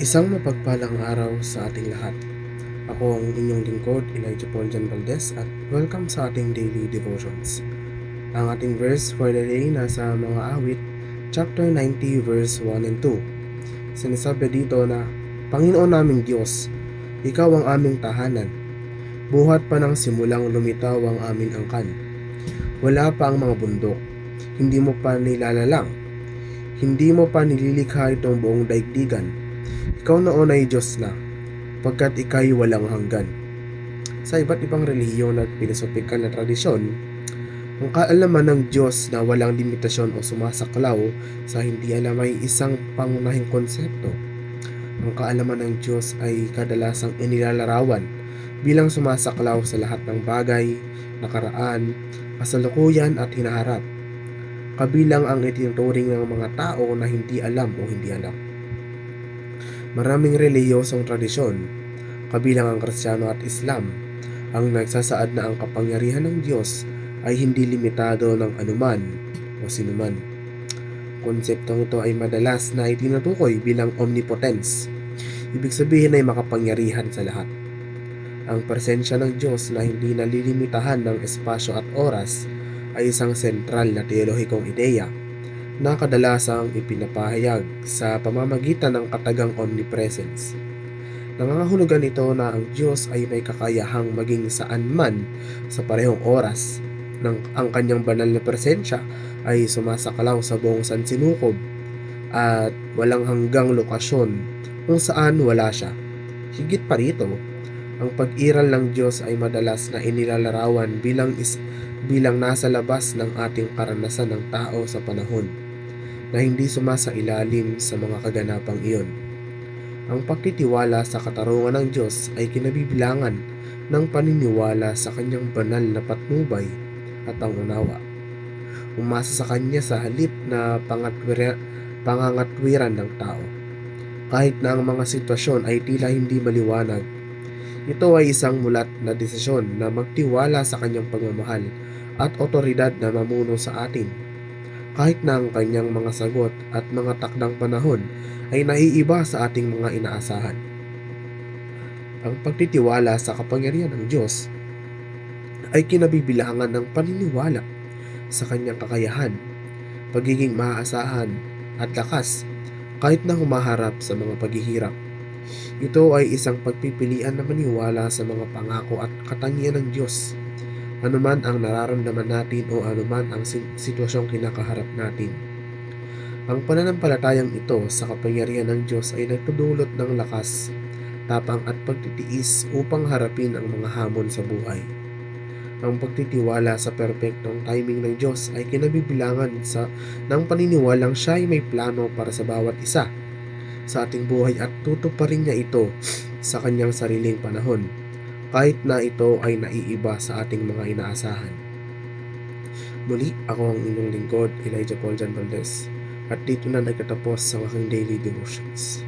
Isang mapagpalang araw sa ating lahat. Ako ang inyong lingkod, Elijah Paul Jan Valdez, at welcome sa ating daily devotions. Ang ating verse for the day nasa mga awit, chapter 90, verse 1 and 2. Sinasabi dito na, Panginoon naming Diyos, Ikaw ang aming tahanan. Buhat pa ng simulang lumitaw ang aming angkan. Wala pa ang mga bundok. Hindi mo pa nilalalang. Hindi mo pa nililikha itong buong daigdigan. Ikaw noon ay Diyos na, pagkat ika'y walang hanggan. Sa iba't ibang relihiyon at pilosopikal na tradisyon, ang kaalaman ng Diyos na walang limitasyon o sumasaklaw sa hindi alam ay isang pangunahing konsepto. Ang kaalaman ng Diyos ay kadalasang inilalarawan bilang sumasaklaw sa lahat ng bagay, nakaraan, kasalukuyan at hinaharap, kabilang ang itinuturing ng mga tao na hindi alam o hindi alam. Maraming relihiyosong tradisyon, kabilang ang Kristiyano at Islam, ang nagsasaad na ang kapangyarihan ng Diyos ay hindi limitado ng anuman o sinuman. Konseptong ito ay madalas na itinutukoy bilang omnipotence. Ibig sabihin ay makapangyarihan sa lahat. Ang presensya ng Diyos na hindi nalilimitahan ng espasyo at oras ay isang sentral na teolohikong ideya na kadalasang ipinapahayag sa pamamagitan ng katagang omnipresence. Nangangahulugan ito na ang Diyos ay may kakayahang maging saan man sa parehong oras nang ang kanyang banal na presensya ay sumasakalaw sa buong sansinukob at walang hanggang lokasyon kung saan wala siya. Higit pa rito, ang pag-iral ng Diyos ay madalas na inilalarawan bilang nasa labas ng ating karanasan ng tao sa panahon, na hindi sumasailalim sa mga kaganapang iyon. Ang pagtitiwala sa katarungan ng Diyos ay kinabibilangan ng paniniwala sa kanyang banal na patnubay at ang unawa. Umasa sa kanya sa halip na pangangatwiran ng tao. Kahit na ang mga sitwasyon ay tila hindi maliwanag, ito ay isang mulat na desisyon na magtiwala sa kanyang pagmamahal at otoridad na mamuno sa atin. Kahit na ang kanyang mga sagot at mga takdang panahon ay naiiba sa ating mga inaasahan. Ang pagtitiwala sa kapangyarihan ng Diyos ay kinabibilangan ng paniniwala sa kanyang kakayahan, pagiging maaasahan at lakas kahit na humaharap sa mga paghihirap. Ito ay isang pagpipilian na maniwala sa mga pangako at katangian ng Diyos, anuman ang nararamdaman natin o anuman ang sitwasyong kinakaharap natin. Ang pananampalatayang ito sa kapangyarihan ng Diyos ay nagdudulot ng lakas, tapang at pagtitiis upang harapin ang mga hamon sa buhay. Ang pagtitiwala sa perpektong timing ng Diyos ay kinabibilangan ng paniniwalang siya ay may plano para sa bawat isa sa ating buhay at tutuparin niya ito sa kanyang sariling panahon, kahit na ito ay naiiba sa ating mga inaasahan. Muli, ako ang inyong lingkod, Elijah Paul Jan Valdez, at dito na nagtatapos sa aking daily devotions.